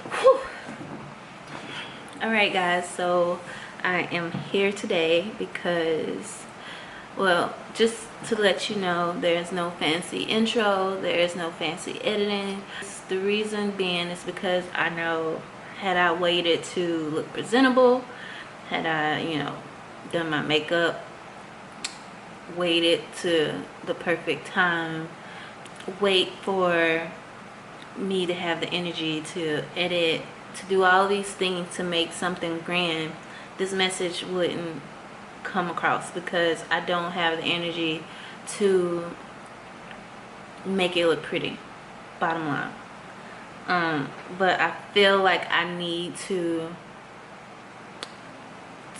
Whew. All right, guys, so I am here today because, well, just to let you know, there's no fancy intro, there is no fancy editing. The reason being is because I know, had I waited to look presentable, had I, done my makeup, waited to the perfect time, wait for me to have the energy to edit, to do all these things to make something grand, this message wouldn't come across because I don't have the energy to make it look pretty, bottom line. But I feel like I need to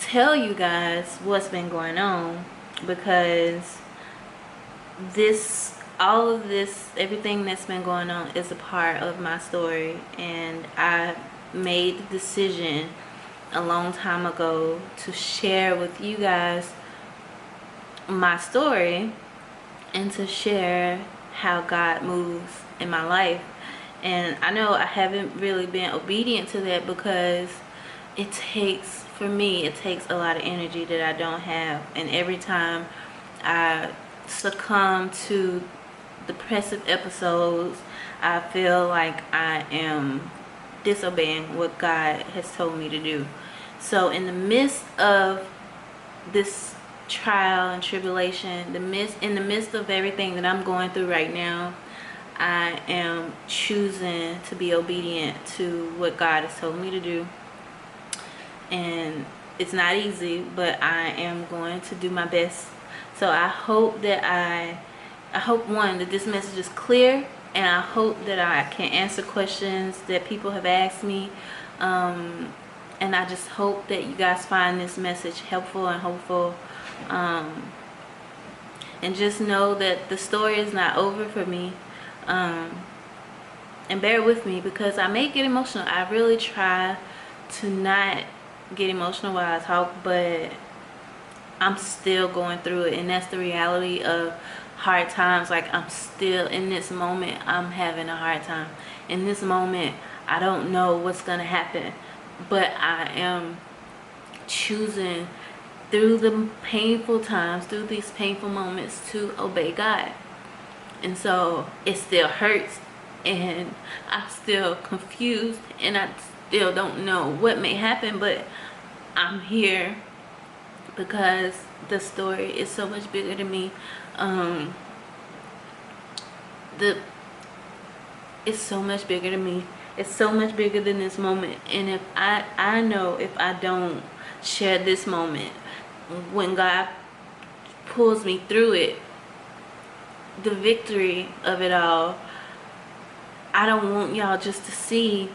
tell you guys what's been going on, because all of this, everything that's been going on is a part of my story, and I made the decision a long time ago to share with you guys my story and to share how God moves in my life. And I know I haven't really been obedient to that because it takes a lot of energy that I don't have, and every time I succumb to depressive episodes, I feel like I am disobeying what God has told me to do. So in the midst of this trial and tribulation, in the midst of everything that I'm going through right now, I am choosing to be obedient to what God has told me to do. And it's not easy, but I am going to do my best. So I hope that I hope, one, that this message is clear, and I hope that I can answer questions that people have asked me. And I just hope that you guys find this message helpful and hopeful. And just know that the story is not over for me. And bear with me because I may get emotional. I really try to not get emotional while I talk, but I'm still going through it, and that's the reality of hard times. Like, I'm still in this moment, I'm having a hard time. In this moment, I don't know what's gonna happen, but I am choosing through the painful times, through these painful moments, to obey God. And so it still hurts, and I'm still confused, and I still don't know what may happen, but I'm here because the story is so much bigger than me. It's so much bigger than me. It's so much bigger than this moment. And if I know if I don't share this moment, when God pulls me through it, the victory of it all, I don't want y'all just to see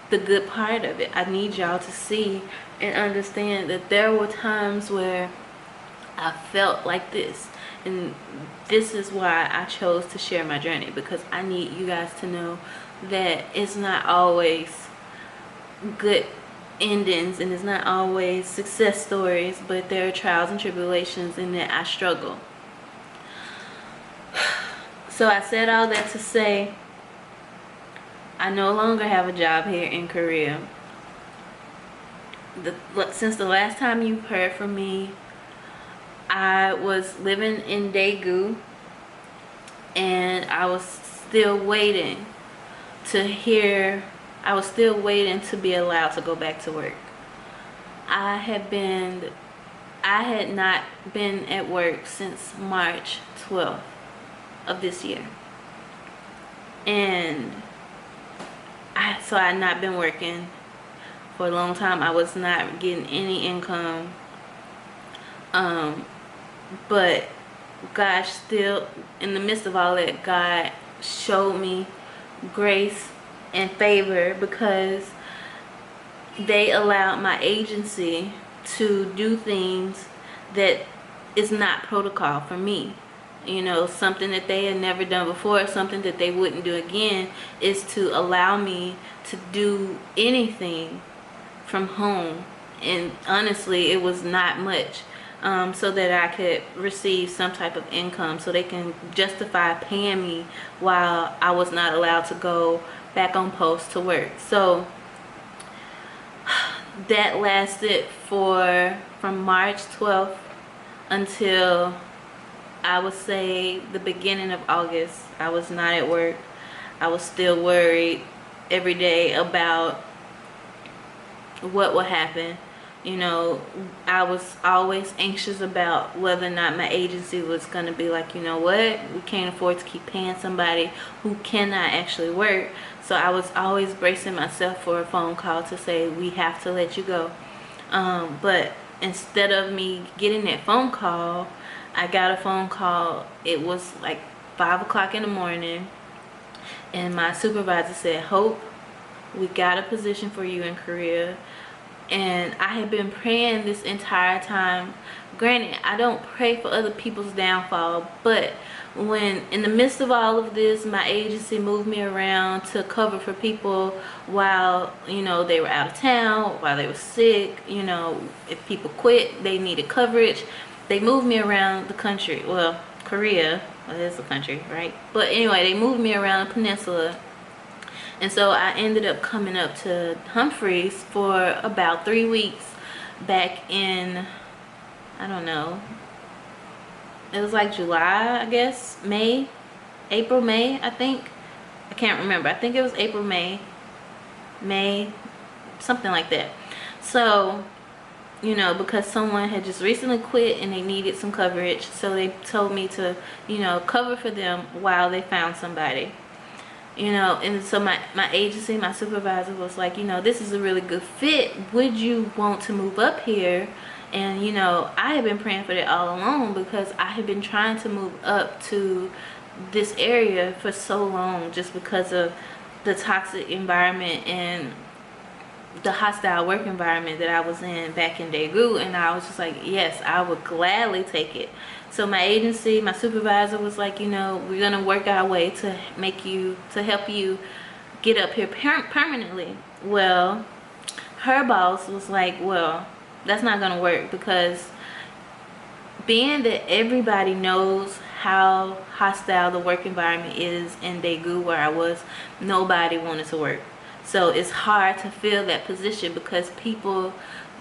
the good part of it. I need y'all to see and understand that there were times where I felt like this, and this is why I chose to share my journey, because I need you guys to know that it's not always good endings and it's not always success stories, but there are trials and tribulations, and that I struggle. So I said all that to say, I no longer have a job here in Korea. Since the last time you've heard from me, I was living in Daegu, and I was still waiting to be allowed to go back to work. I had not been at work since March 12th of this year, and so I had not been working for a long time. I was not getting any income, but God still, in the midst of all that, God showed me grace and favor, because they allowed my agency to do things that is not protocol for me. Something that they had never done before, something that they wouldn't do again, is to allow me to do anything from home. And honestly, it was not much, so that I could receive some type of income so they can justify paying me while I was not allowed to go back on post to work. So that lasted from March 12th until I would say the beginning of August. I was not at work. I was still worried every day about what would happen. You know, I was always anxious about whether or not my agency was going to be like, you know what, we can't afford to keep paying somebody who cannot actually work. So I was always bracing myself for a phone call to say, we have to let you go. But instead of me getting that phone call, I got a phone call. It was like 5 o'clock in the morning. And my supervisor said, Hope, we got a position for you in Korea. And I had been praying this entire time. Granted, I don't pray for other people's downfall, but when in the midst of all of this, my agency moved me around to cover for people while, you know, they were out of town, while they were sick. You know, if people quit, they needed coverage. They moved me around the country. Well, Korea, well, it's a country, right? But anyway, they moved me around the peninsula. And so I ended up coming up to Humphreys for about 3 weeks back in, I don't know, it was like July, I guess, May, April, May, I think. I can't remember. I think it was April, May, something like that. So, you know, because someone had just recently quit and they needed some coverage, so they told me to, you know, cover for them while they found somebody. You know, and so my agency, my supervisor was like, you know, this is a really good fit. Would you want to move up here? And, you know, I had been praying for that all along because I had been trying to move up to this area for so long just because of the toxic environment and the hostile work environment that I was in back in Daegu. And I was just like, yes, I would gladly take it. So my agency, my supervisor was like, you know, we're going to work our way to help you get up here permanently. Well, her boss was like, well, that's not going to work because being that everybody knows how hostile the work environment is in Daegu where I was, nobody wanted to work. So it's hard to fill that position because people,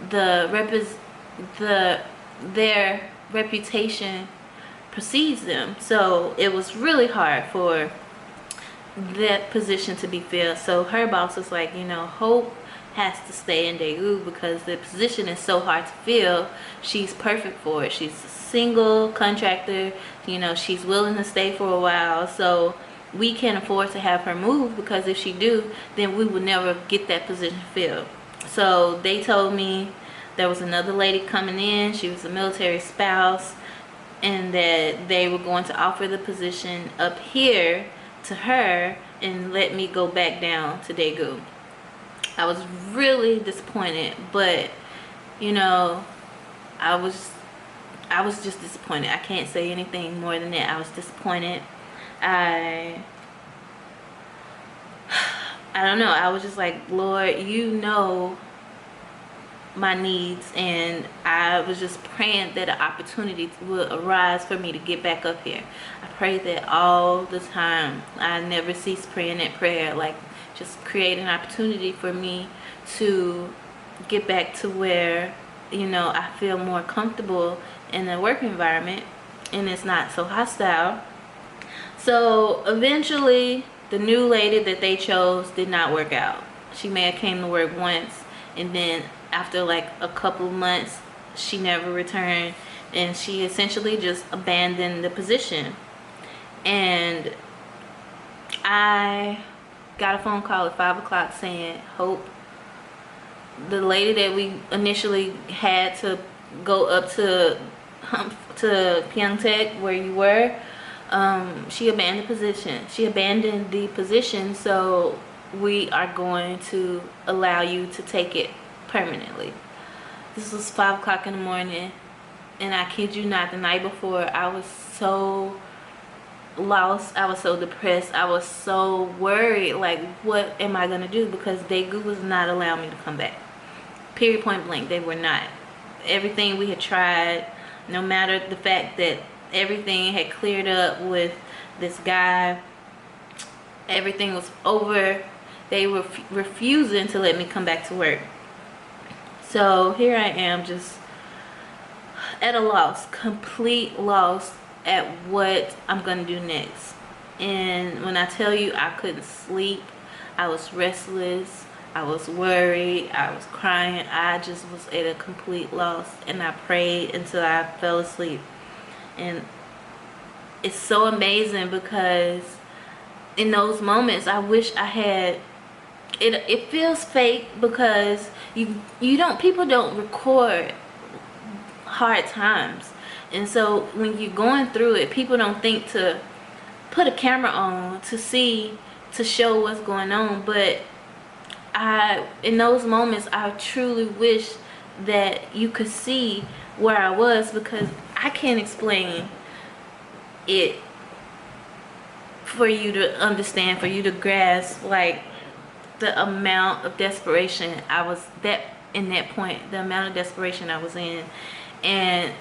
their reputation precedes them. So it was really hard for that position to be filled. So her boss was like, you know, Hope has to stay in Daegu because the position is so hard to fill. She's perfect for it. She's a single contractor. You know, she's willing to stay for a while. So we can't afford to have her move because if she do, then we would never get that position filled. So they told me there was another lady coming in. She was a military spouse, and that they were going to offer the position up here to her and let me go back down to Daegu. I was really disappointed, but you know, I was just disappointed. I can't say anything more than that. I was disappointed. I don't know. I was just like, Lord, you know my needs, and I was just praying that an opportunity would arise for me to get back up here. I prayed that all the time. I never cease praying that prayer, like just create an opportunity for me to get back to where, you know, I feel more comfortable in the work environment and it's not so hostile. So eventually the new lady that they chose did not work out. She may have came to work once, and then after like a couple of months she never returned, and she essentially just abandoned the position. And I got a phone call at 5 o'clock saying, Hope, the lady that we initially had to go up to Pyeongtaek where you were, she abandoned the position. So we are going to allow you to take it permanently. This was 5 o'clock in the morning, and I kid you not, the night before I was so lost, I was so depressed, I was so worried, like what am I gonna do, because Daegu was not allowing me to come back, period, point blank. They were not. Everything we had tried, No matter the fact that everything had cleared up with this guy, everything was over, they were refusing to let me come back to work. So here I am, just at a loss, complete loss at what I'm gonna do next. And when I tell you I couldn't sleep, I was restless, I was worried, I was crying, I just was at a complete loss. And I prayed until I fell asleep. And it's so amazing, because in those moments I wish I had it feels fake, because people don't record hard times. And so when you're going through it, people don't think to put a camera on to show what's going on. But in those moments, I truly wish that you could see where I was, because I can't explain it for you to understand, for you to grasp, like, the amount of desperation I was in that point, the amount of desperation I was in. And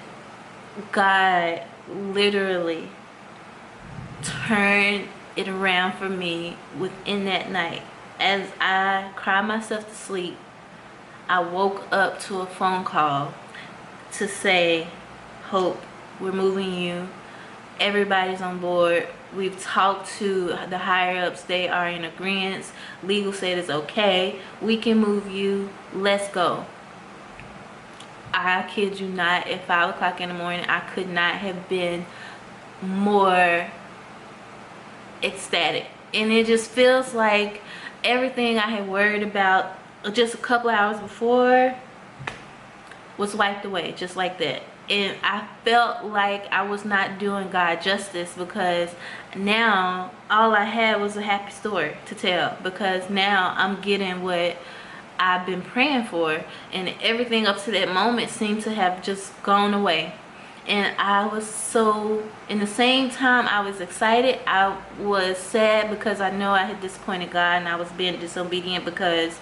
God literally turned it around for me within that night. As I cried myself to sleep, I woke up to a phone call to say, Hope, we're moving you. Everybody's on board. We've talked to the higher ups. They are in agreement. Legal said it's okay. We can move you. Let's go. I kid you not, at 5 o'clock in the morning, I could not have been more ecstatic. And it just feels like everything I had worried about just a couple hours before was wiped away, just like that. And I felt like I was not doing God justice, because now all I had was a happy story to tell, because now I'm getting what I've been praying for. And everything up to that moment seemed to have just gone away. And I was so, in the same time I was excited, I was sad, because I know I had disappointed God and I was being disobedient, because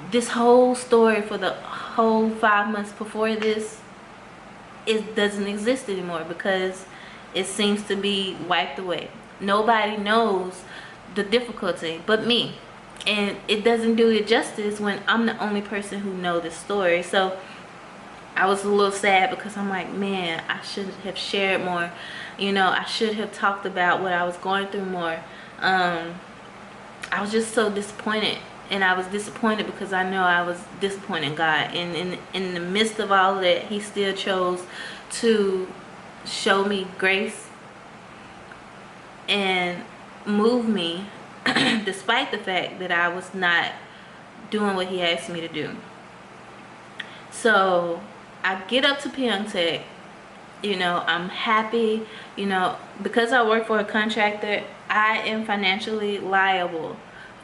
this whole story for the whole 5 months before this, it doesn't exist anymore, because it seems to be wiped away. Nobody knows the difficulty but me, and it doesn't do it justice when I'm the only person who knows this story. So I was a little sad, because I'm like, man, I should have shared more. I should have talked about what I was going through more. I was just so disappointed. And I was disappointed because I know I was disappointing God. And in the midst of all of that, He still chose to show me grace and move me despite the fact that I was not doing what He asked me to do. So I get up to Pyeongtaek. I'm happy. Because I work for a contractor, I am financially liable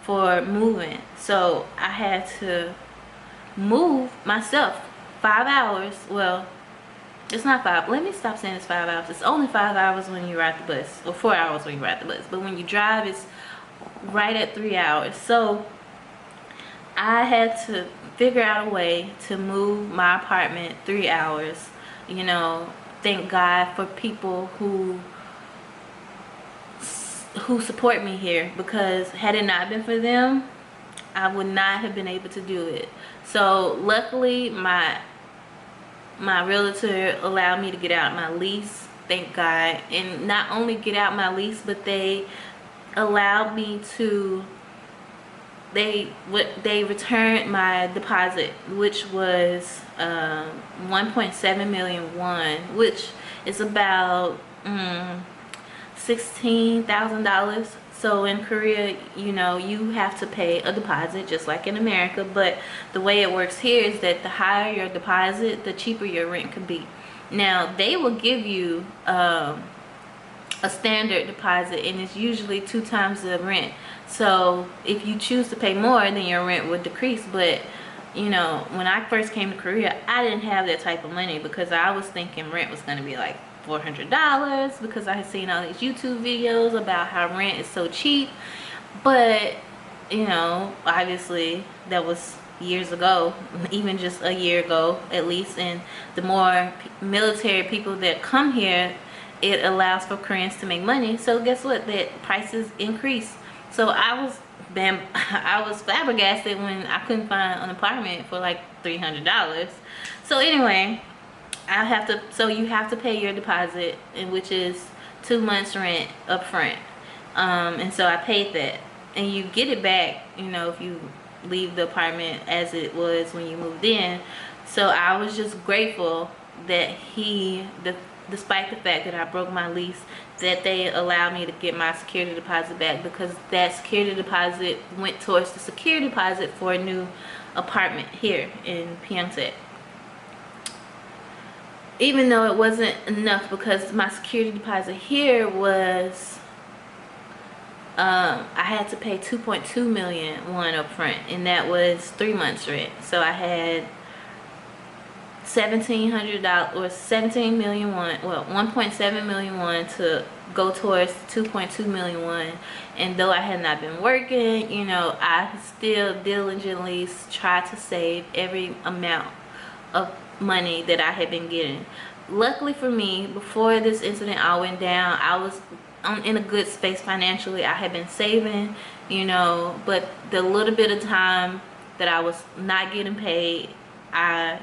for moving. So I had to move myself 5 hours. Well, it's not 5. Let me stop saying it's 5 hours. It's only 5 hours when you ride the bus, or 4 hours when you ride the bus. But when you drive, it's right at 3 hours. So I had to figure out a way to move my apartment 3 hours. Thank God for people who support me here, because had it not been for them, I would not have been able to do it. So luckily my realtor allowed me to get out my lease, thank God. And not only get out my lease, but they allowed me to, they returned my deposit, which was 1.7 million won, which is about $16,000. So in Korea, you have to pay a deposit just like in America, but the way it works here is that the higher your deposit, the cheaper your rent could be. Now they will give you a standard deposit, and it's usually 2 times the rent. So if you choose to pay more, then your rent would decrease. But when I first came to Korea, I didn't have that type of money, because I was thinking rent was going to be like $400, because I had seen all these YouTube videos about how rent is so cheap. But obviously that was years ago, even just a year ago at least. And the more military people that come here, it allows for Koreans to make money. So guess what? That prices increase. So I was I was flabbergasted when I couldn't find an apartment for like $300. So anyway, so you have to pay your deposit, and which is 2 months rent up front. And so I paid that, and you get it back, you know, if you leave the apartment as it was when you moved in. So I was just grateful that despite the fact that I broke my lease, that they allowed me to get my security deposit back, because that security deposit went towards the security deposit for a new apartment here in Pyeongtaek. Even though it wasn't enough, because my security deposit here was I had to pay 2.2 million up front, and that was 3 months rent. So I had $1,700 or 17 million won, well 1.7 million won to go towards 2.2 million won. And though I had not been working, you know, I still diligently tried to save every amount of money that I had been getting. Luckily for me, before this incident all went down, I was in a good space financially. I had been saving, you know, but the little bit of time that I was not getting paid, I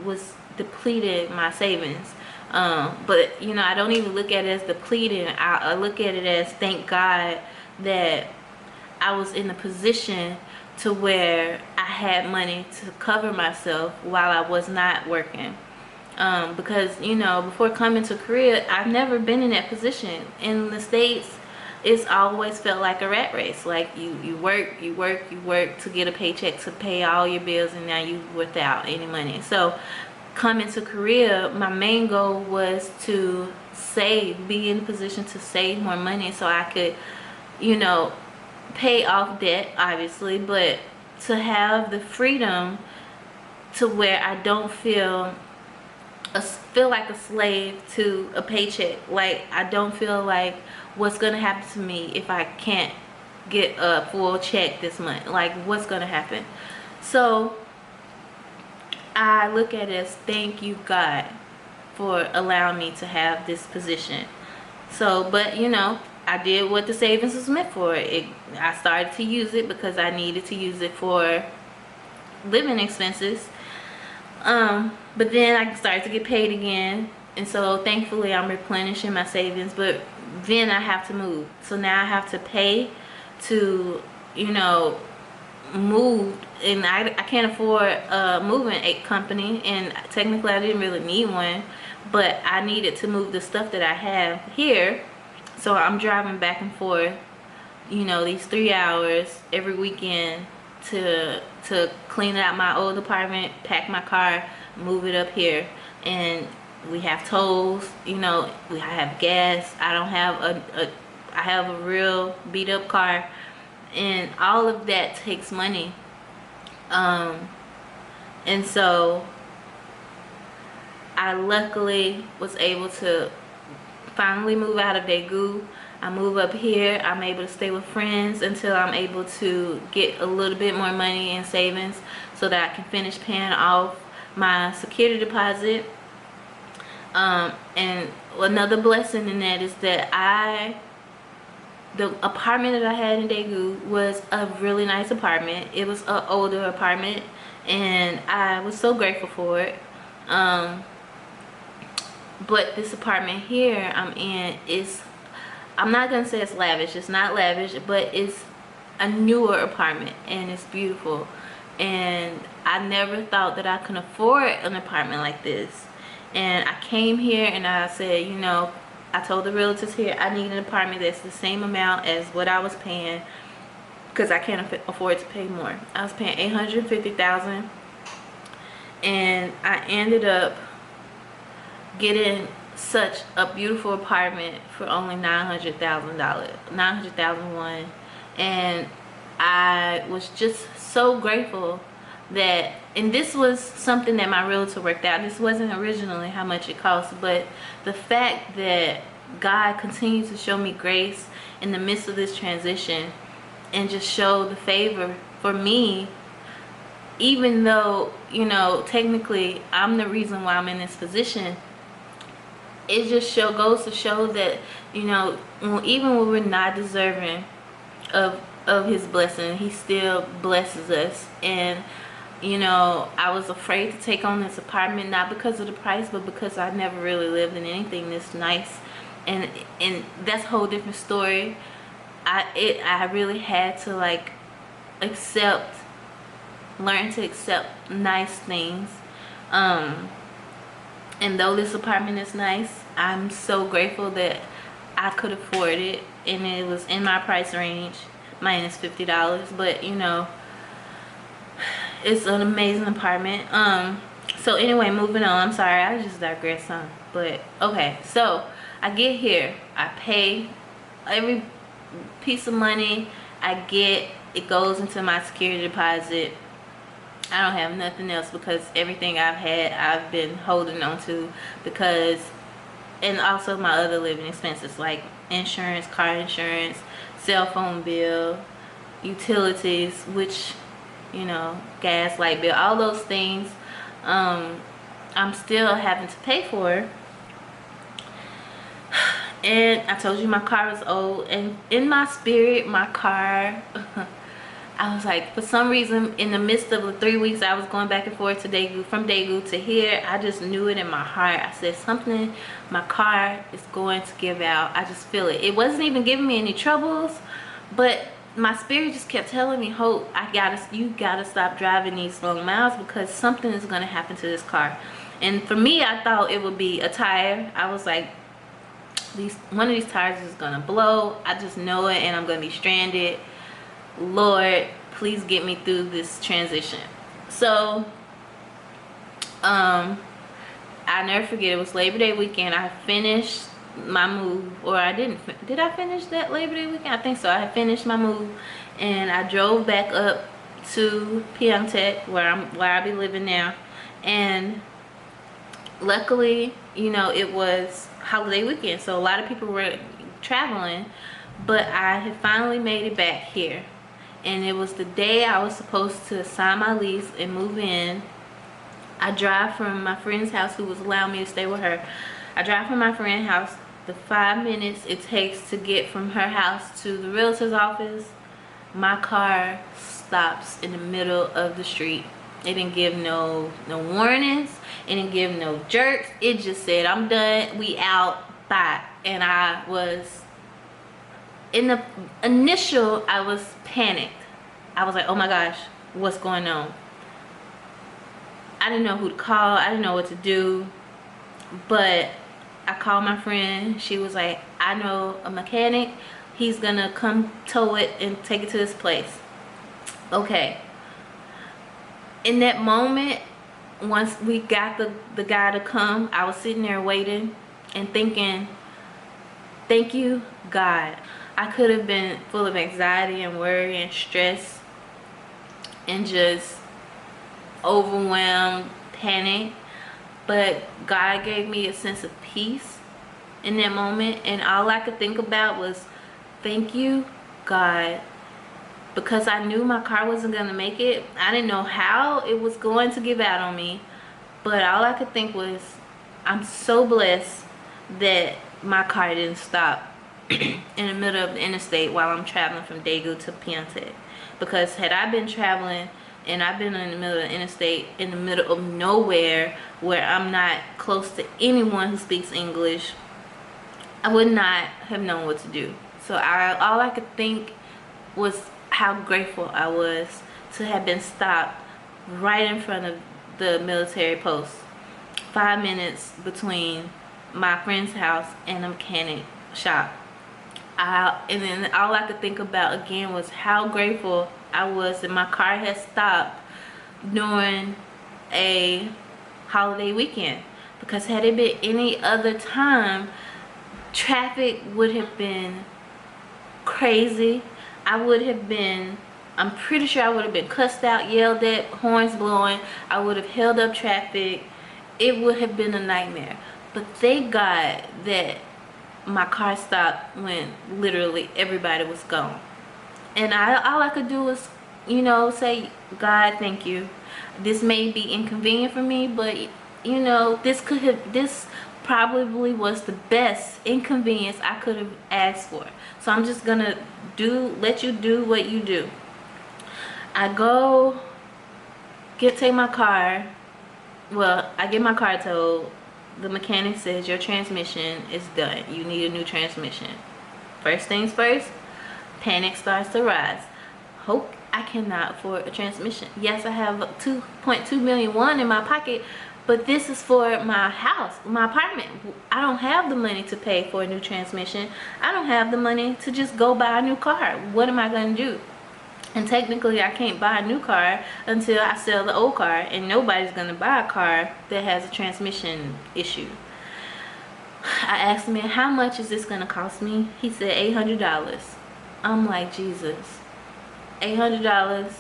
was depleted my savings. But you know, I don't even look at it as depleting. I look at it as, thank God that I was in a position to where I had money to cover myself while I was not working. Because, you know, before coming to Korea, I've never been in that position. In the States, it's always felt like a rat race. Like you work to get a paycheck to pay all your bills, and now you without any money. So coming to Korea, my main goal was to be in a position to save more money so I could, you know, pay off debt, obviously, but to have the freedom to where I don't feel like a slave to a paycheck. Like, I don't feel like what's gonna happen to me if I can't get a full check this month. Like, what's gonna happen? So I look at it as, thank you God for allowing me to have this position. So, but you know, I did what the savings was meant for. I started to use it because I needed to use it for living expenses. But then I started to get paid again, and so thankfully I'm replenishing my savings. But then I have to move, so now I have to pay to, you know, move, and I can't afford a moving company, and technically I didn't really need one, but I needed to move the stuff that I have here. So I'm driving back and forth, you know, these 3 hours every weekend to clean out my old apartment, pack my car, move it up here. And we have tolls, you know, I have gas. I don't have I have a real beat up car, and all of that takes money. And so I luckily was able to finally move out of Daegu. I move up here. I'm able to stay with friends until I'm able to get a little bit more money in savings so that I can finish paying off my security deposit. And another blessing in that is that the apartment that I had in Daegu was a really nice apartment. It was an older apartment, and I was so grateful for it. But this apartment here I'm in is, I'm not gonna say it's lavish, it's not lavish, but it's a newer apartment, and it's beautiful. And I never thought that I could afford an apartment like this. And I came here and I said, you know, I told the realtors here I need an apartment that's the same amount as what I was paying, because I can't afford to pay more. I was paying $850,000, and I ended up getting such a beautiful apartment for only $900,000, 900,000 won. And I was just so grateful that, and this was something that my realtor worked out. This wasn't originally how much it cost, but the fact that God continued to show me grace in the midst of this transition, and just show the favor for me even though, you know, technically I'm the reason why I'm in this position, it just goes to show that, you know, even when we're not deserving of his blessing, he still blesses us. And you know, I was afraid to take on this apartment, not because of the price, but because I never really lived in anything this nice. And that's a whole different story. I really had to like learn to accept nice things. And though this apartment is nice, I'm so grateful that I could afford it, and it was in my price range, minus $50. But you know, it's an amazing apartment. So anyway, moving on. I'm sorry, I just digressed some. But okay, so I get here, I pay every piece of money I get, it goes into my security deposit. I don't have nothing else, because everything I've had I've been holding on to, because, and also my other living expenses like insurance, car insurance, cell phone bill, utilities, which, you know, gas, light bill, all those things, I'm still having to pay for. And I told you my car was old, and in my spirit, my car I was like, for some reason, in the midst of the 3 weeks I was going back and forth to Daegu, from Daegu to here, I just knew it in my heart. I said, something, my car is going to give out. I just feel it. It wasn't even giving me any troubles, but my spirit just kept telling me, Hope, you gotta stop driving these long miles, because something is gonna happen to this car. And for me, I thought it would be a tire. I was like, one of these tires is gonna blow. I just know it, and I'm gonna be stranded. Lord, please get me through this transition. So I never forget, it was Labor Day weekend. I finished my move, or I did I finish that Labor Day weekend? I think so. I had finished my move, and I drove back up to Pyeongtaek, where I be living now. And luckily, you know, it was holiday weekend, so a lot of people were traveling, but I had finally made it back here. And it was the day I was supposed to sign my lease and move in. I drive from my friend's house, who was allowing me to stay with her. I drive from my friend's house, the 5 minutes it takes to get from her house to the realtor's office, my car stops in the middle of the street. It didn't give no warnings. It didn't give no jerks. It just said, I'm done, we out, bye. And I was, in the initial, I was panicked. I was like, oh my gosh, what's going on? I didn't know who to call. I didn't know what to do. But I called my friend. She was like, I know a mechanic. He's gonna come tow it and take it to this place. Okay. In that moment, once we got the guy to come, I was sitting there waiting and thinking, thank you, God. I could have been full of anxiety and worry and stress and just overwhelmed, panic, but God gave me a sense of peace in that moment, and all I could think about was, thank you, God, because I knew my car wasn't gonna make it. I didn't know how it was going to give out on me, but all I could think was, I'm so blessed that my car didn't stop in the middle of the interstate while I'm traveling from Daegu to Pyeongtaek. Because had I been traveling and I've been in the middle of the interstate, in the middle of nowhere, where I'm not close to anyone who speaks English, I would not have known what to do. So all I could think was how grateful I was to have been stopped right in front of the military post. 5 minutes between my friend's house and a mechanic shop. And then all I could think about again was how grateful I was that my car had stopped during a holiday weekend. Because had it been any other time, traffic would have been crazy. I'm pretty sure I would have been cussed out, yelled at, horns blowing. I would have held up traffic. It would have been a nightmare. But thank God that my car stopped when literally everybody was gone. And all I could do was you know, say, God, thank you. This may be inconvenient for me, but you know, this probably was the best inconvenience I could have asked for. So I'm just gonna let you do what you do. I go take my car. Well, I get my car towed. The mechanic says your transmission is done. You need a new transmission. First things first, panic starts to rise. Hope I cannot afford a transmission. Yes, I have 2.2 million in my pocket, but this is for my house, my apartment. I don't have the money to pay for a new transmission. I don't have the money to just go buy a new car. What am I going to do? And technically, I can't buy a new car until I sell the old car, and nobody's going to buy a car that has a transmission issue. I asked him, how much is this going to cost me? He said $800. I'm like, Jesus, $800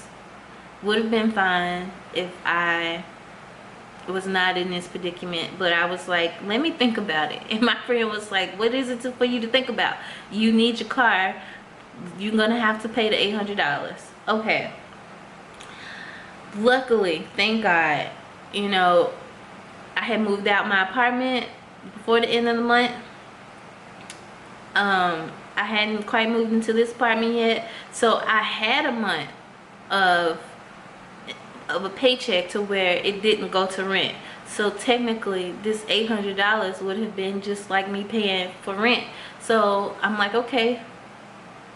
would have been fine if I was not in this predicament. But I was like, let me think about it. And my friend was like, what is it for you to think about? You need your car. You're gonna have to pay the $800. Okay. Luckily, thank God, you know, I had moved out my apartment before the end of the month. I hadn't quite moved into this apartment yet, so I had a month of a paycheck to where it didn't go to rent. So technically, this $800 would have been just like me paying for rent. So I'm like, okay,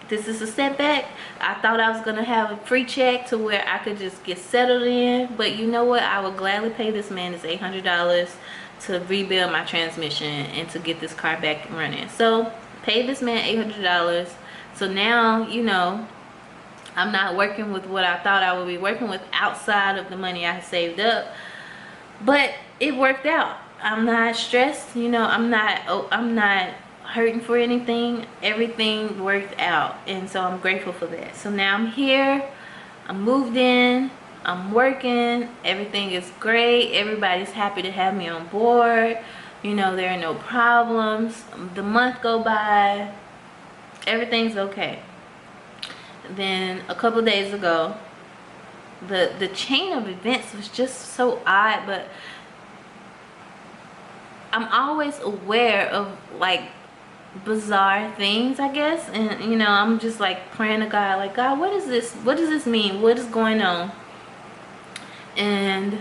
this is a setback. I thought I was gonna have a free check to where I could just get settled in, but you know what? I would gladly pay this man this $800 to rebuild my transmission and to get this car back running. So paid this man $800. So now, you know, I'm not working with what I thought I would be working with outside of the money I saved up, but it worked out. I'm not stressed, you know. I'm not hurting for anything. Everything worked out, and so I'm grateful for that. So now I'm here, I'm moved in, I'm working, everything is great. Everybody's happy to have me on board. You know, there are no problems. The month go by, everything's okay. Then a couple days ago, the chain of events was just so odd, but I'm always aware of like bizarre things, I guess. And you know, I'm just like praying to God, like, God, what is this? What does this mean? What is going on? And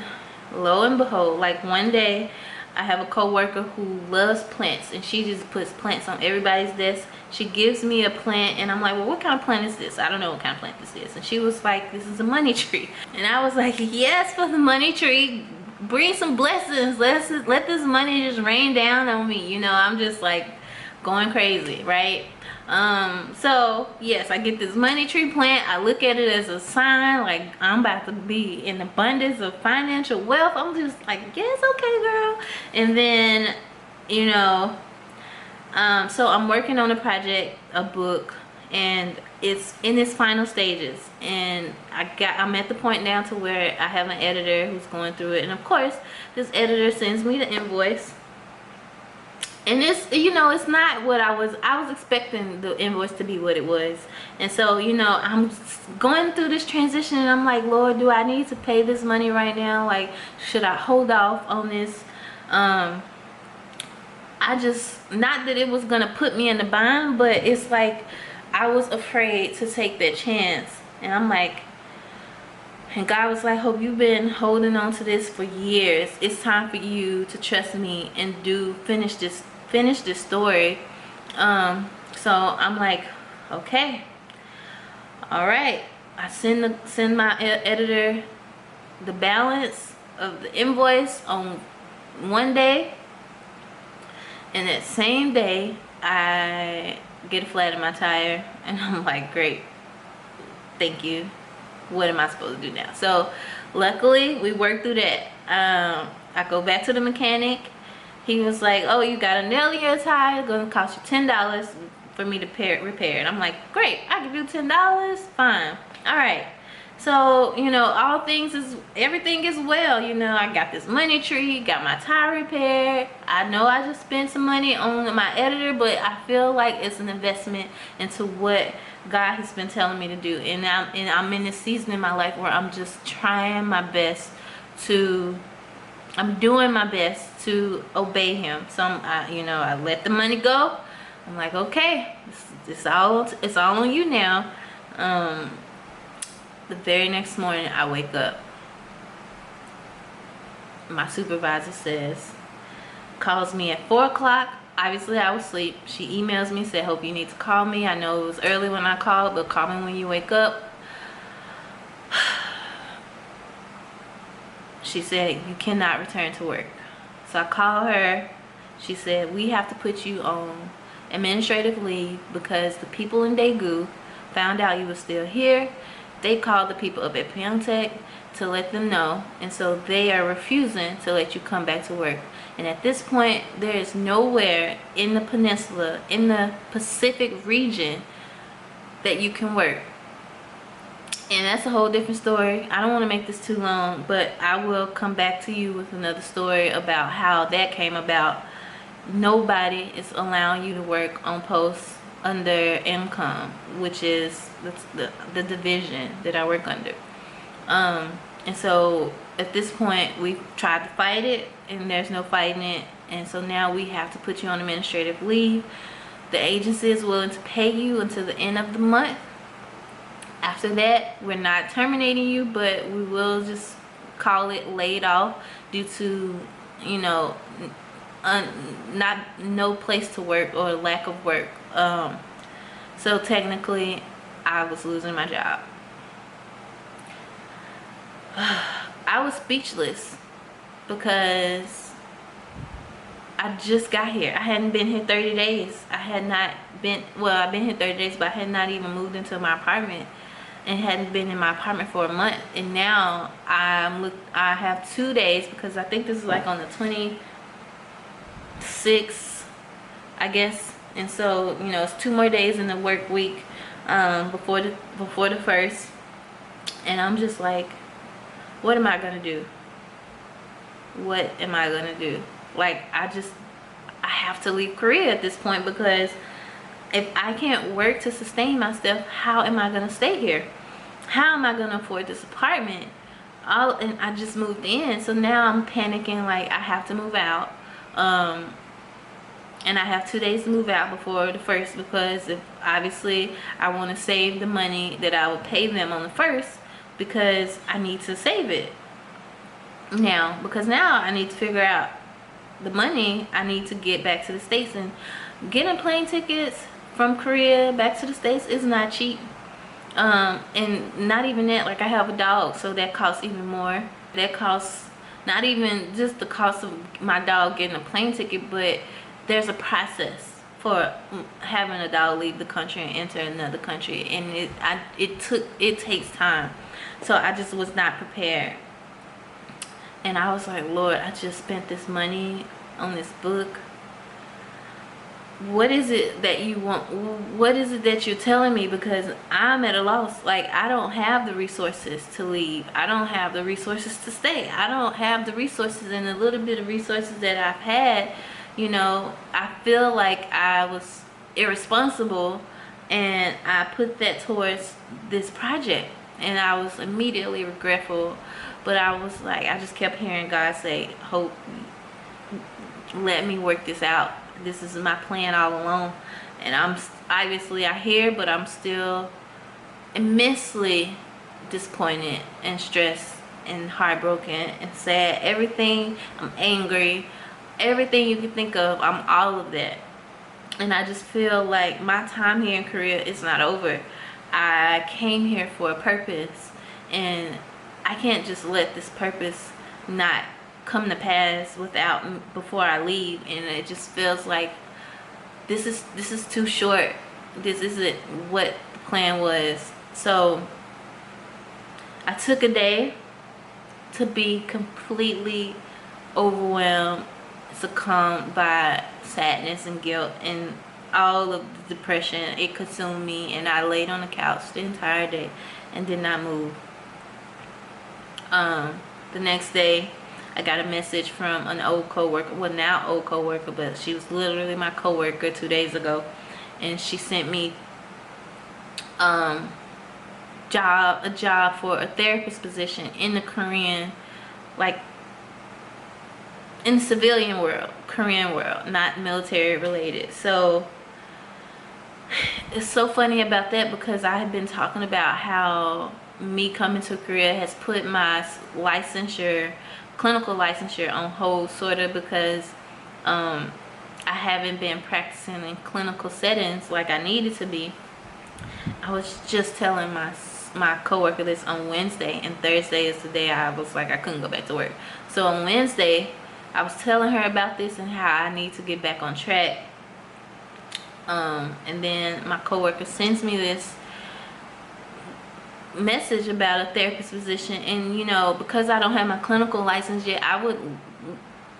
lo and behold, like one day I have a coworker who loves plants, and she just puts plants on everybody's desk. She gives me a plant, and I'm like, well, what kind of plant is this? I don't know what kind of plant this is. And she was like, this is a money tree. And I was like, yes, for the money tree. Bring some blessings. Let this money just rain down on me. You know, I'm just like going crazy, right? So yes, I get this money tree plant. I look at it as a sign, like I'm about to be in abundance of financial wealth. I'm just like, yes, okay, girl. And then, you know, so I'm working on a project, a book, and it's in its final stages, and I'm at the point now to where I have an editor who's going through it. And of course, this editor sends me the invoice, and it's, you know, it's not what I was expecting the invoice to be what it was. And so, you know, I'm going through this transition, and I'm like, Lord, do I need to pay this money right now? Like, should I hold off on this? I just, not that it was gonna put me in the bind, but it's like I was afraid to take that chance. And I'm like, and God was like, Hope, you've been holding on to this for years. It's time for you to trust me and finish this story. So I'm like, okay, all right. I send my editor the balance of the invoice on one day, and that same day I get a flat in my tire, and I'm like, great, thank you. What am I supposed to do now? So luckily we worked through that. I go back to the mechanic. He was like, oh, you got a nail in your tire, gonna cost you $10 for me to repair it. I'm like, great, I give you $10, fine. All right. So, everything is well. I got this money tree, got my tire repaired. I know I just spent some money on my editor, but I feel like it's an investment into what God has been telling me to do. And I'm in this season in my life where I'm just trying my best to, I'm doing my best to obey him. So I let the money go. I'm like, okay, it's all on you now. The very next morning I wake up, my supervisor calls me at 4 o'clock. Obviously I was asleep. She emails me, said, hope you need to call me. I know it was early when I called, but call me when you wake up. She said, you cannot return to work. So I called her. She said, we have to put you on administrative leave because the people in Daegu found out you were still here. They called the people up at Pyeongtaek to let them know, and so they are refusing to let you come back to work. And at this point, there is nowhere in the peninsula, in the Pacific region, that you can work. And that's a whole different story. I don't want to make this too long, but I will come back to you with another story about how that came about. Nobody is allowing you to work on posts under income, which is the division that I work under. And so at this point we've tried to fight it and there's no fighting it, and so now we have to put you on administrative leave. The agency is willing to pay you until the end of the month. After that, we're not terminating you, but we will just call it laid off due to no place to work or lack of work. So technically I was losing my job. I was speechless because I just got here. I hadn't been here 30 days. I've been here 30 days, but I had not even moved into my apartment and hadn't been in my apartment for a month. And now I have 2 days, because I think this is like on the 26th, I guess. And so it's 2 more days in the work week before the first, and I'm just like, what am I gonna do? What am I gonna do? Like, I have to leave Korea at this point, because if I can't work to sustain myself, how am I gonna stay here? How am I gonna afford this apartment? And I just moved in, so now I'm panicking, like I have to move out. And I have 2 days to move out before the first, because obviously I want to save the money that I would pay them on the first, because I need to save it now, because now I need to figure out the money I need to get back to the States. And getting plane tickets from Korea back to the States is not cheap. And not even that, like I have a dog, so that costs even more. That costs not even just the cost of my dog getting a plane ticket, but there's a process for having a dog leave the country and enter another country, and it takes time. So I just was not prepared, and I was like, Lord, I just spent this money on this book. What is it that you want? What is it that you're telling me? Because I'm at a loss. Like, I don't have the resources to leave. I don't have the resources to stay. I don't have the resources, and the little bit of resources that I've had, I feel like I was irresponsible, and I put that towards this project, and I was immediately regretful. But I was like, I just kept hearing God say, Hope, let me work this out. This is my plan all along. And I'm obviously I hear, but I'm still immensely disappointed and stressed and heartbroken and sad. Everything. I'm angry. Everything you can think of, I'm all of that. And I just feel like my time here in Korea is not over. I came here for a purpose, and I can't just let this purpose not come to pass before I leave. And it just feels like this is too short. This isn't what the plan was. So I took a day to be completely overwhelmed, succumbed by sadness and guilt and all of the depression. It consumed me, and I laid on the couch the entire day and did not move. The next day, I got a message from an old coworker, well, now old coworker, but she was literally my coworker 2 days ago, and she sent me a job for a therapist position in the Korean, like in the civilian world, Korean world, not military related. So it's so funny about that, because I have been talking about how me coming to Korea has put my licensure, clinical licensure, on hold, sort of, because I haven't been practicing in clinical settings like I needed to be. I was just telling my coworker this on Wednesday, and Thursday is the day I was like I couldn't go back to work. So on Wednesday, I was telling her about this and how I need to get back on track. And then my coworker sends me this message about a therapist position, and you know, because I don't have my clinical license yet, I would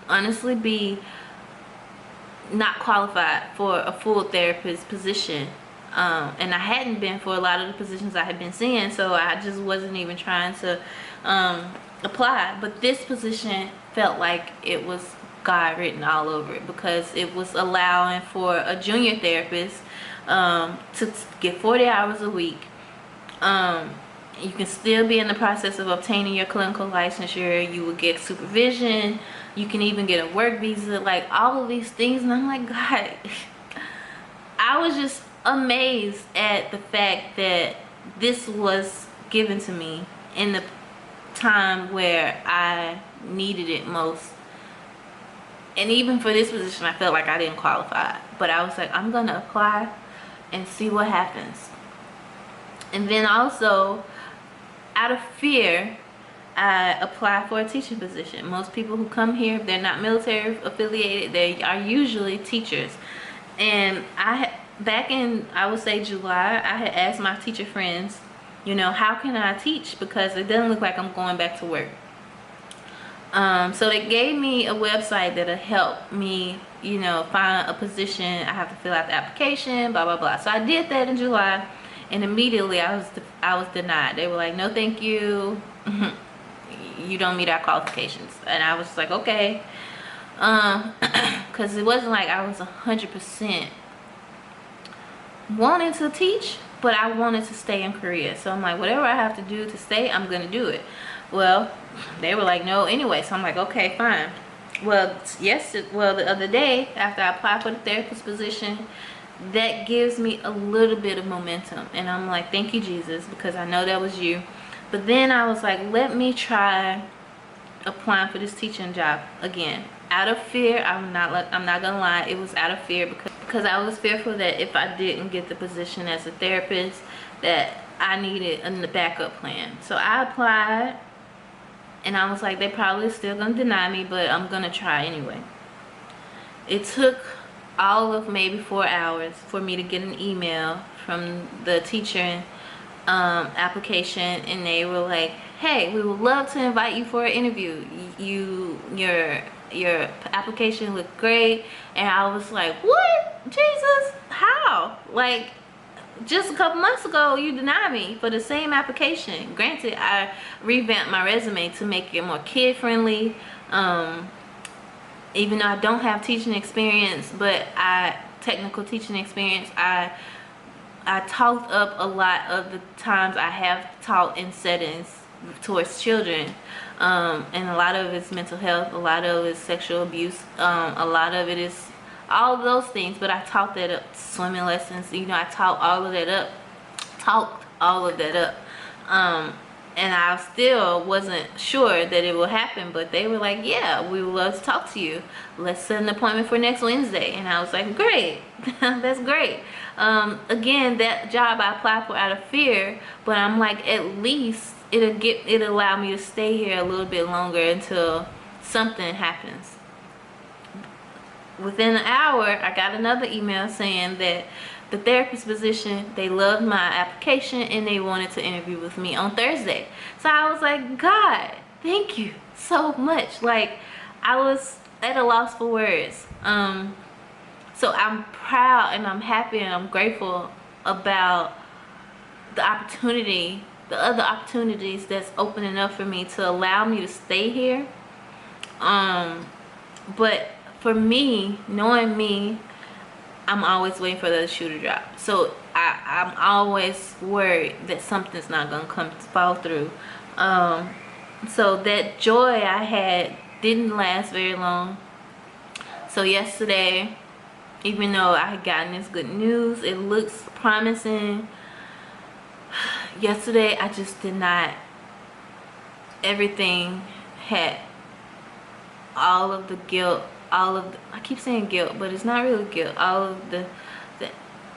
honestly be not qualified for a full therapist position. And I hadn't been for a lot of the positions I had been seeing, so I just wasn't even trying to apply. But this position felt like it was God written all over it, because it was allowing for a junior therapist to get 40 hours a week. You can still be in the process of obtaining your clinical licensure. You will get supervision. You can even get a work visa, like all of these things. And I'm like, God, I was just amazed at the fact that this was given to me in the time where I needed it most. And even for this position, I felt like I didn't qualify, but I was like, I'm gonna apply and see what happens. And then also, out of fear, I applied for a teaching position. Most people who come here, if they're not military affiliated, they are usually teachers. And back in, I would say, July, I had asked my teacher friends, you know, how can I teach, because it doesn't look like I'm going back to work. So they gave me a website that'll help me, you know, find a position. I have to fill out the application, blah blah blah. So I did that in July, and immediately I was denied. They were like, no thank you, you don't meet our qualifications. And I was like, okay, because it wasn't like I was 100% wanting to teach, but I wanted to stay in Korea. So I'm like, whatever I have to do to stay, I'm gonna do it. Well, they were like, no anyway. So I'm like, okay, fine. Well, the other day, after I applied for the therapist position, that gives me a little bit of momentum, and I'm like, thank you Jesus, because I know that was you. But then I was like, let me try applying for this teaching job again, out of fear. I'm not gonna lie, it was out of fear, because I was fearful that if I didn't get the position as a therapist, that I needed a backup plan. So I applied, and I was like, they probably still gonna deny me, but I'm gonna try anyway. It took all of maybe 4 hours for me to get an email from the teacher application, and they were like, hey, we would love to invite you for an interview. Your application looked great. And I was like, what? Jesus, how? Like, just a couple months ago you denied me for the same application. Granted, I revamped my resume to make it more kid friendly, even though I don't have teaching experience, but technical teaching experience. I talked up a lot of the times I have taught in settings towards children, and a lot of it's mental health, a lot of it is sexual abuse, a lot of it is all of those things. But I taught that up. Swimming lessons, you know, I talked all of that up, and I still wasn't sure that it would happen, but they were like, yeah, we would love to talk to you, let's set an appointment for next Wednesday. And I was like, great. That's great. Again, that job I applied for out of fear, but I'm like, at least it'll allow me to stay here a little bit longer until something happens. Within an hour, I got another email saying that the therapist position, they loved my application and they wanted to interview with me on Thursday. So I was like, God, thank you so much. Like, I was at a loss for words. So I'm proud and I'm happy and I'm grateful about the opportunity the other opportunities that's opening up for me to allow me to stay here. But for me, knowing me, I'm always waiting for the shoe to drop. So I'm always worried that something's not gonna fall through. So that joy I had didn't last very long. So yesterday, even though I had gotten this good news, it looks promising. Yesterday I just did not, everything had all of the guilt, I keep saying guilt, but it's not really guilt, all of the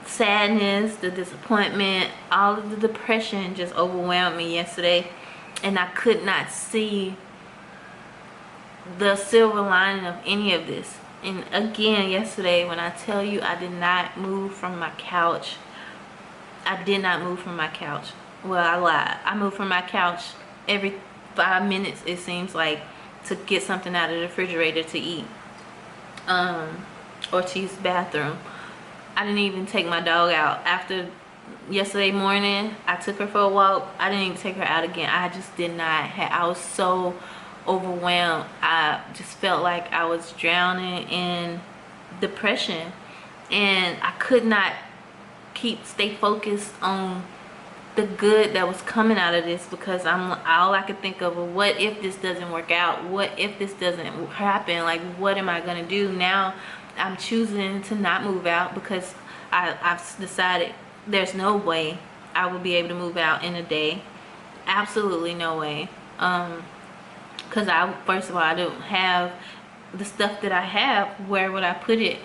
sadness, the disappointment, all of the depression just overwhelmed me yesterday, and I could not see the silver lining of any of this. And again, yesterday, when I tell you I did not move from my couch, I did not move from my couch. Well, I lied. I moved from my couch every 5 minutes, it seems like, to get something out of the refrigerator to eat, or to use the bathroom. I didn't even take my dog out. After yesterday morning, I took her for a walk. I didn't even take her out again. I just did not I was so overwhelmed. I just felt like I was drowning in depression, and I could not stay focused on the good that was coming out of this, because all I could think of was, what if this doesn't work out? What if this doesn't happen? Like, what am I gonna do now? I'm choosing to not move out because I've decided there's no way I will be able to move out in a day. Absolutely no way. Because first of all, I don't have the stuff that I have. Where would I put it?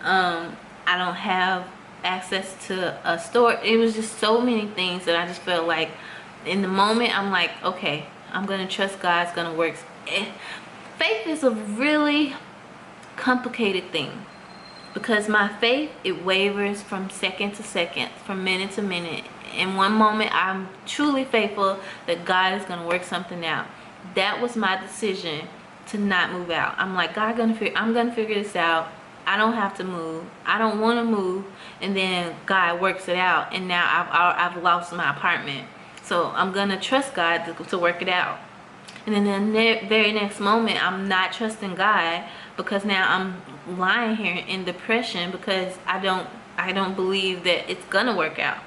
I don't have access to a store. It was just so many things that I just felt like, in the moment, I'm like, okay, I'm gonna trust God's gonna work. Faith is a really complicated thing, because my faith, it wavers from second to second, from minute to minute. In one moment, I'm truly faithful that God is gonna work something out. That was my decision to not move out. I'm like, God, I'm gonna figure this out. I don't have to move. I don't want to move. And then God works it out, and now I've lost my apartment. So I'm gonna trust God to work it out. And then the very next moment, I'm not trusting God, because now I'm lying here in depression because I don't believe that it's gonna work out.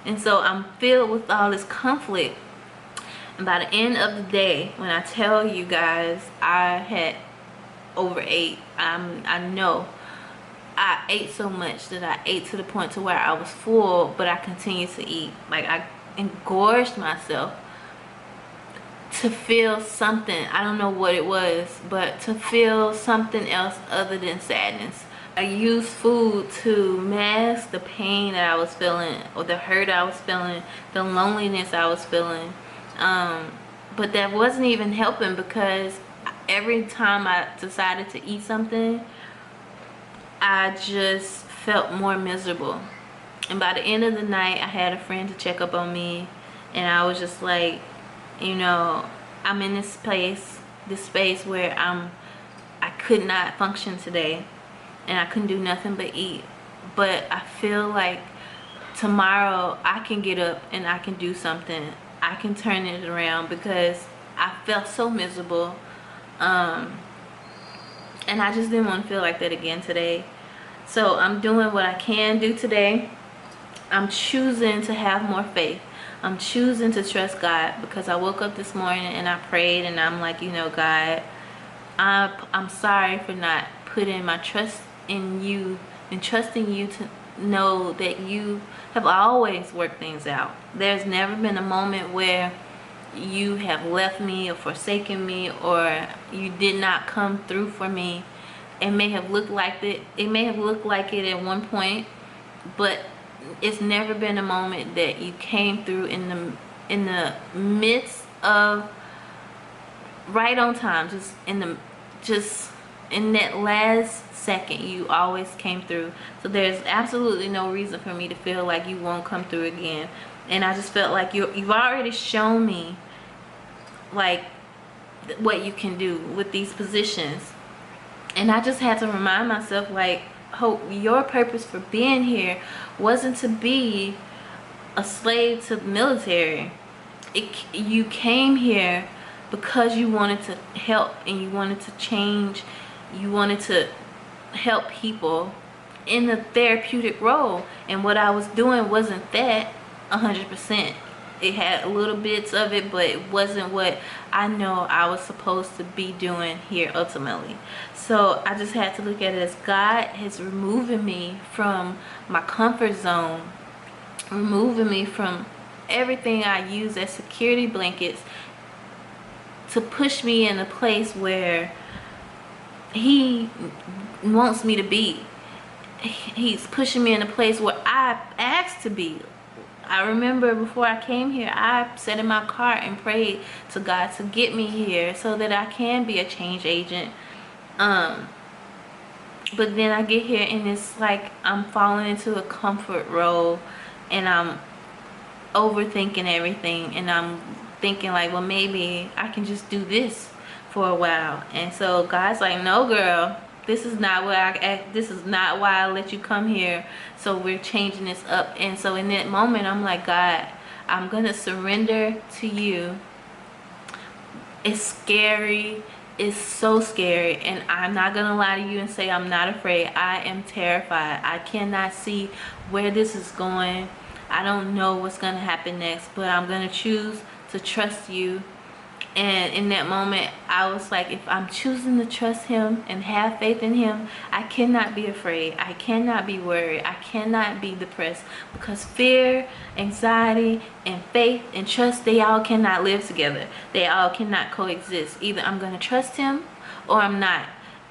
And so I'm filled with all this conflict. And by the end of the day, when I tell you guys I had overate, I know I ate so much that I ate to the point to where I was full, but I continued to eat. Like, I engorged myself to feel something. I don't know what it was, but to feel something else other than sadness. I used food to mask the pain that I was feeling, or the hurt I was feeling, the loneliness I was feeling. But that wasn't even helping, because every time I decided to eat something, I just felt more miserable. And by the end of the night, I had a friend to check up on me, and I was just like, you know, I'm in this space where I could not function today, and I couldn't do nothing but eat. But I feel like tomorrow I can get up and I can do something. I can turn it around, because I felt so miserable. And I just didn't want to feel like that again today. So I'm doing what I can do today. I'm choosing to have more faith. I'm choosing to trust God, because I woke up this morning and I prayed, and I'm like, you know, God, I'm sorry for not putting my trust in you and trusting you to know that you have always worked things out. There's never been a moment where you have left me or forsaken me, or you did not come through for me. It may have looked like it. It may have looked like it at one point, but it's never been a moment that you came through in the midst of, right on time, just in that last second. You always came through. So there's absolutely no reason for me to feel like you won't come through again. And I just felt like you've already shown me, like, what you can do with these positions. And I just had to remind myself, like, Hope, your purpose for being here wasn't to be a slave to the military. you came here because you wanted to help and you wanted to change. You wanted to help people in a therapeutic role, and what I was doing wasn't that 100%. It had little bits of it, but it wasn't what I know I was supposed to be doing here ultimately. So I just had to look at it as God is removing me from my comfort zone, removing me from everything I use as security blankets to push me in a place where he wants me to be. He's pushing me in a place where I asked to be. I remember before I came here, I sat in my car and prayed to God to get me here so that I can be a change agent. But then I get here and it's like I'm falling into a comfort role, and I'm overthinking everything, and I'm thinking like, well, maybe I can just do this for a while. And so God's like, no girl, this is not where I act, this is not why I let you come here. So we're changing this up. And so in that moment I'm like, God, I'm gonna surrender to you. It's scary, it's so scary, and I'm not gonna lie to you and say I'm not afraid. I am terrified. I cannot see where this is going. I don't know what's gonna happen next, but I'm gonna choose to trust you. And in that moment I was like, if I'm choosing to trust him and have faith in him, I cannot be afraid, I cannot be worried, I cannot be depressed, because fear, anxiety, and faith and trust, they all cannot live together. They all cannot coexist. Either I'm going to trust him or I'm not.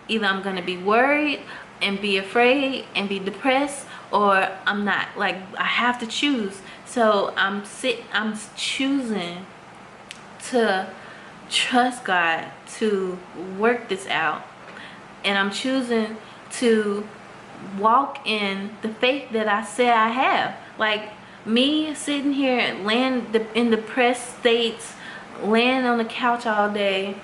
Either I'm going to be worried and be afraid and be depressed, or I'm not. Like, I have to choose. So I'm choosing to trust God to work this out, and I'm choosing to walk in the faith that I said I have. Like, me sitting here laying in depressed states, laying on the couch all day,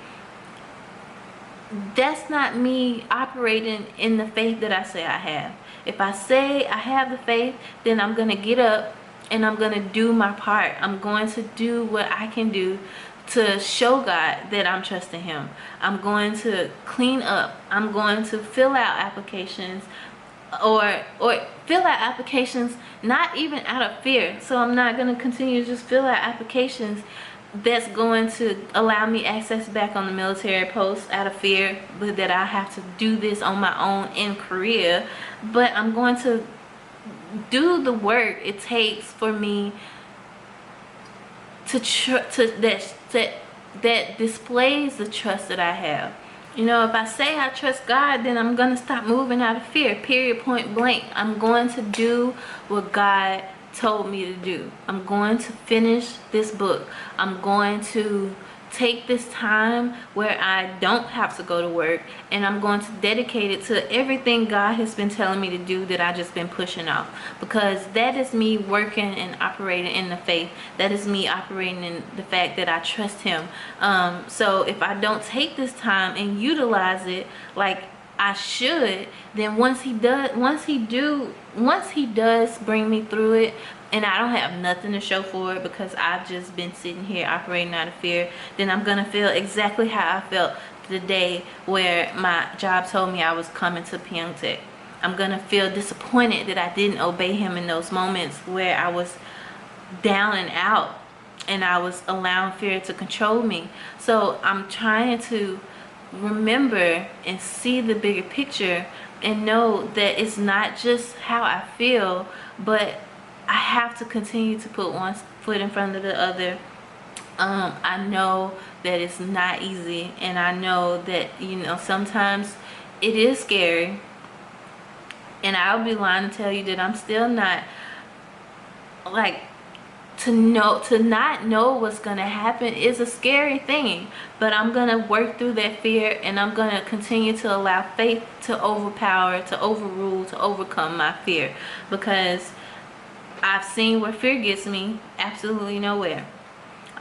that's not me operating in the faith that I say I have. If I say I have the faith, then I'm gonna get up and I'm gonna do my part. I'm going to do what I can do to show God that I'm trusting him. I'm going to clean up. I'm going to fill out applications, or fill out applications not even out of fear. So I'm not going to continue to just fill out applications that's going to allow me access back on the military post out of fear, but that I have to do this on my own in Korea. But I'm going to do the work it takes for me that displays the trust that I have. You know, if I say I trust God, then I'm gonna stop moving out of fear. Period, point blank. I'm going to do what God told me to do. I'm going to finish this book. I'm going to take this time where I don't have to go to work, and I'm going to dedicate it to everything God has been telling me to do that I just been pushing off, because that is me working and operating in the faith. That is me operating in the fact that I trust him. So if I don't take this time and utilize it like I should, then once he does bring me through it, and I don't have nothing to show for it because I've just been sitting here operating out of fear, then I'm gonna feel exactly how I felt the day where my job told me I was coming to Pyeongtaek. I'm gonna feel disappointed that I didn't obey him in those moments where I was down and out and I was allowing fear to control me. So I'm trying to remember and see the bigger picture and know that it's not just how I feel, but I have to continue to put one foot in front of the other. I know that it's not easy, and I know that, you know, sometimes it is scary, and I'll be lying to tell you that I'm still not, like, to not know what's gonna happen is a scary thing. But I'm gonna work through that fear, and I'm gonna continue to allow faith to overpower, to overrule, to overcome my fear, because I've seen where fear gets me absolutely nowhere.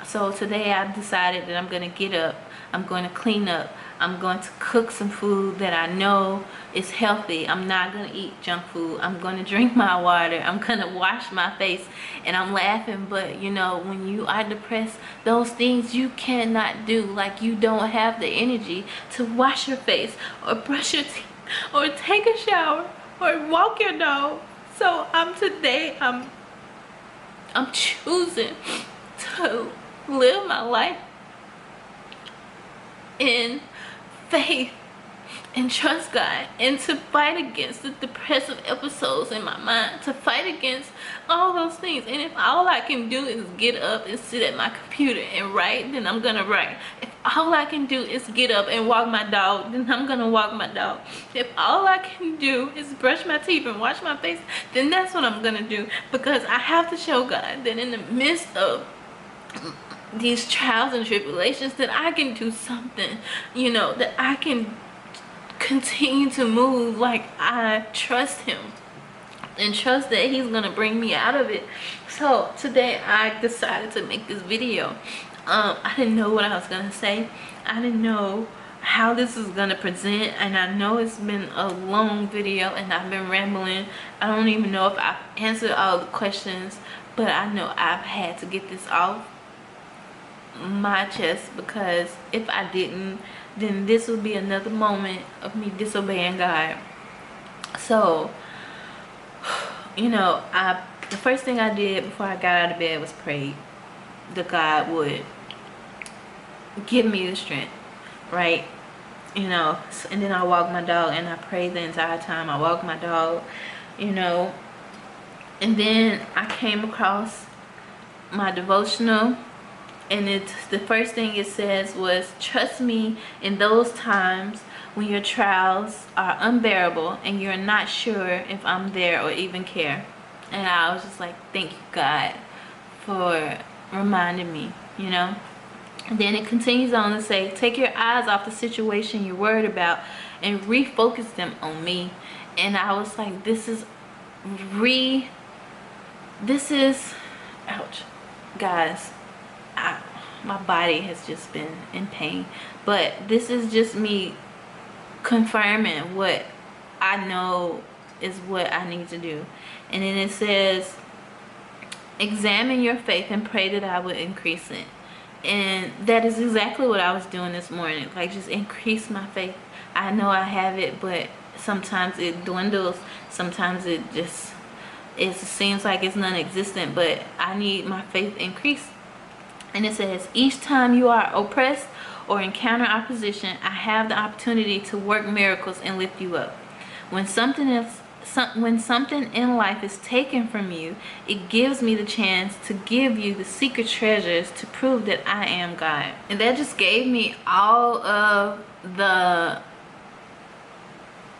So today I've decided that I'm going to get up, I'm going to clean up, I'm going to cook some food that I know is healthy. I'm not going to eat junk food. I'm going to drink my water. I'm going to wash my face. And I'm laughing, but you know, when you are depressed, those things you cannot do. Like, you don't have the energy to wash your face or brush your teeth or take a shower or walk your dog. So I'm choosing to live my life in faith and trust God, and to fight against the depressive episodes in my mind, to fight against all those things. And if all I can do is get up and sit at my computer and write, then I'm gonna write. If all I can do is get up and walk my dog, then I'm gonna walk my dog. If all I can do is brush my teeth and wash my face, then that's what I'm gonna do, because I have to show God that in the midst of these trials and tribulations, that I can do something, you know, that I can continue to move. Like, I trust him and trust that he's gonna bring me out of it. So today I decided to make this video. I didn't know what I was gonna say. I didn't know how this is gonna present, and I know it's been a long video and I've been rambling. I don't even know if I've answered all the questions, but I know I've had to get this off my chest, because if I didn't, then this would be another moment of me disobeying God. So, you know, the first thing I did before I got out of bed was pray that God would give me the strength, right? You know, and then I walked my dog, and I prayed the entire time I walked my dog, you know. And then I came across my devotional, and the first thing it says was, trust me in those times when your trials are unbearable and you're not sure if I'm there or even care. And I was just like, thank you, God, for reminding me, you know. And then it continues on to say, take your eyes off the situation you're worried about and refocus them on me. And I was like, ouch, guys, my body has just been in pain, but this is just me confirming what I know is what I need to do. And then it says, examine your faith and pray that I would increase it. And that is exactly what I was doing this morning. Like, just increase my faith. I know I have it, but sometimes it dwindles. Sometimes it seems like it's non-existent, but I need my faith increased. And it says, each time you are oppressed or encounter opposition, I have the opportunity to work miracles and lift you up. When something in life is taken from you, it gives me the chance to give you the secret treasures to prove that I am God. And that just gave me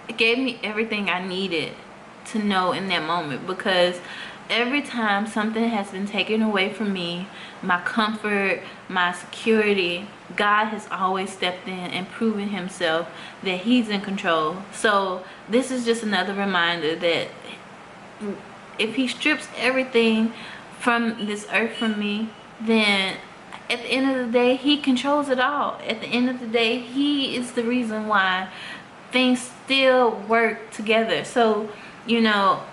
it gave me everything I needed to know in that moment, because every time something has been taken away from me, my comfort, my security, God has always stepped in and proven himself that he's in control. So this is just another reminder that if he strips everything from this earth from me, then at the end of the day, he controls it all. At the end of the day, he is the reason why things still work together. So, you know,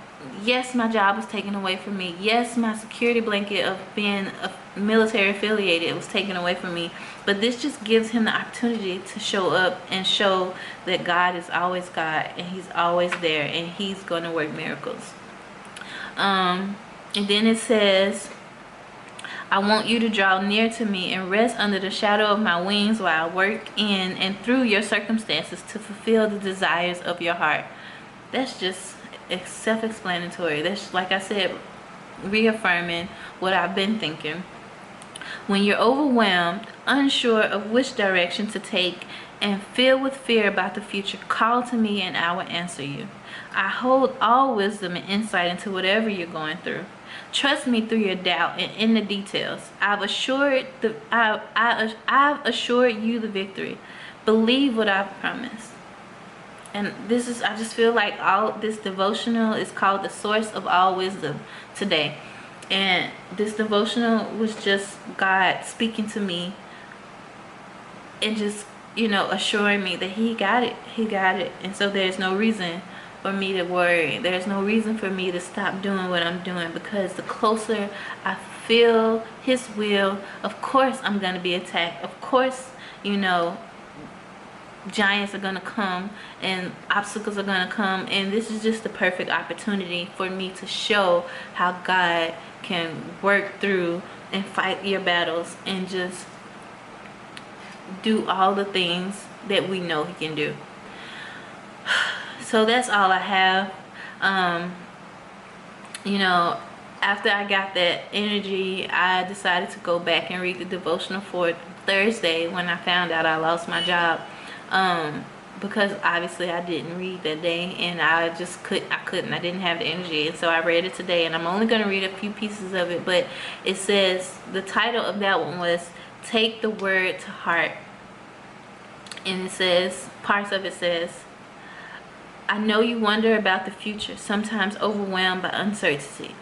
yes, my job was taken away from me. Yes, my security blanket of being military affiliated was taken away from me. But this just gives him the opportunity to show up and show that God is always God, and he's always there, and he's going to work miracles. And then it says, I want you to draw near to me and rest under the shadow of my wings while I work in and through your circumstances to fulfill the desires of your heart. That's just self-explanatory. That's, like I said, reaffirming what I've been thinking. When you're overwhelmed, unsure of which direction to take, and filled with fear about the future, call to me and I will answer you. I hold all wisdom and insight into whatever you're going through. Trust me through your doubt and in the details. I've assured you the victory. Believe what I've promised. And this is, I just feel like all this devotional is called the source of all wisdom today. And this devotional was just God speaking to me and just, assuring me that he got it. He got it. And so there's no reason for me to worry. There's no reason for me to stop doing what I'm doing, because the closer I feel his will, of course I'm going to be attacked. Of course, giants are going to come and obstacles are going to come, and this is just the perfect opportunity for me to show how God can work through and fight your battles and just do all the things that we know he can do. So that's all I have. After I got that energy, I decided to go back and read the devotional for Thursday when I found out I lost my job. Because obviously I didn't read that day, and I didn't have the energy, and so I read it today, and I'm only going to read a few pieces of it. But it says, the title of that one was Take the Word to Heart, and it says, parts of it says, I know you wonder about the future, sometimes overwhelmed by uncertainties.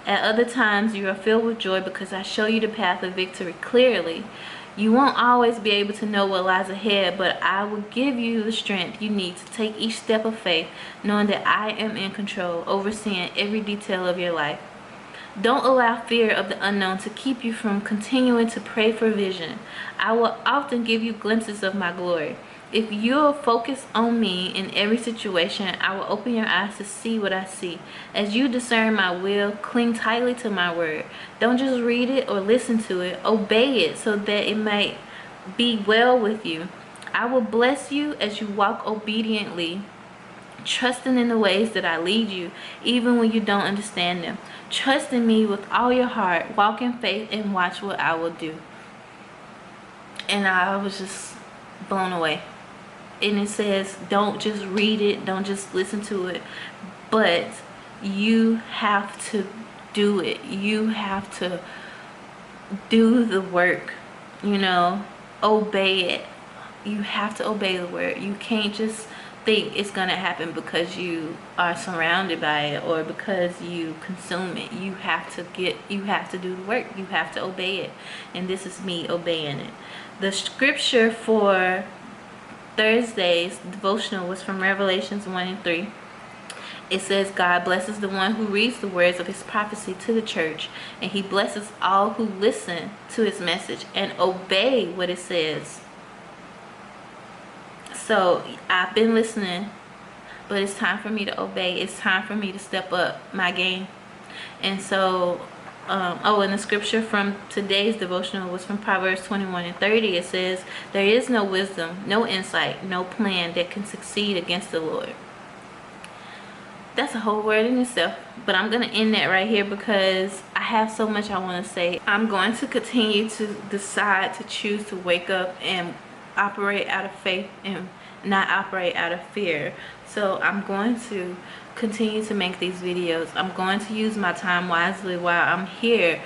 At other times you are filled with joy because I show you the path of victory clearly. You won't always be able to know what lies ahead, but I will give you the strength you need to take each step of faith, knowing that I am in control, overseeing every detail of your life. Don't allow fear of the unknown to keep you from continuing to pray for vision. I will often give you glimpses of my glory. If you'll focus on me in every situation, I will open your eyes to see what I see. As you discern my will, cling tightly to my word. Don't just read it or listen to it. Obey it so that it might be well with you. I will bless you as you walk obediently, trusting in the ways that I lead you, even when you don't understand them. Trust in me with all your heart. Walk in faith and watch what I will do. And I was just blown away. And it says, don't just read it, don't just listen to it, but you have to do it. You have to do the work, obey it. You have to obey the word. You can't just think it's gonna happen because you are surrounded by it or because you consume it. You have to do the work. You have to obey it. And this is me obeying it. The scripture for Thursday's devotional was from Revelations 1:3. It says, God blesses the one who reads the words of his prophecy to the church, and he blesses all who listen to his message and obey what it says. So I've been listening, but it's time for me to obey. It's time for me to step up my game. And so and the scripture from today's devotional was from Proverbs 21:30. It says, there is no wisdom, no insight, no plan that can succeed against the Lord. That's a whole word in itself, but I'm going to end that right here because I have so much I want to say. I'm going to continue to decide to choose to wake up and operate out of faith and not operate out of fear. So I'm going to continue to make these videos. I'm going to use my time wisely while I'm here,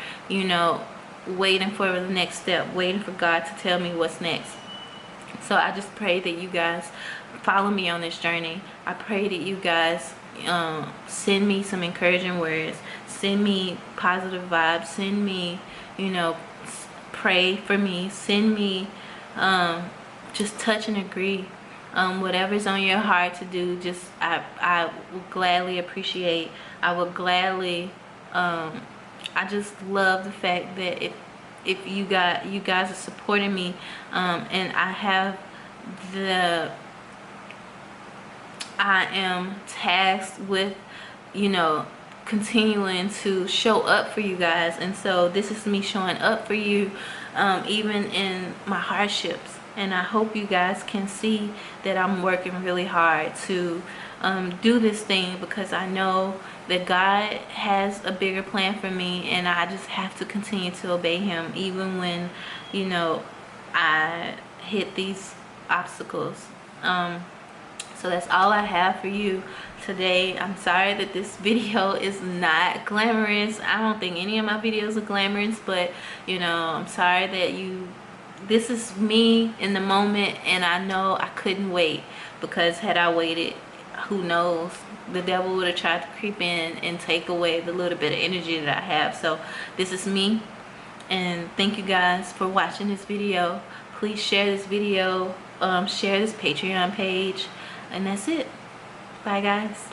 waiting for the next step, waiting for God to tell me what's next. So I just pray that you guys follow me on this journey. I pray that you guys send me some encouraging words, send me positive vibes, send me, pray for me, send me just touch and agree. Whatever's on your heart to do, just I will gladly appreciate. I will gladly I just love the fact that if you guys are supporting me, and I am tasked with continuing to show up for you guys, and so this is me showing up for you, even in my hardships. And I hope you guys can see that I'm working really hard to do this thing, because I know that God has a bigger plan for me, and I just have to continue to obey him even when I hit these obstacles. So that's all I have for you today. I'm sorry that this video is not glamorous. I don't think any of my videos are glamorous, but I'm sorry that this is me in the moment, and I know I couldn't wait, because had I waited, who knows, the devil would have tried to creep in and take away the little bit of energy that I have. So this is me, and thank you guys for watching this video. Please share this video, share this Patreon page, and that's it. Bye guys.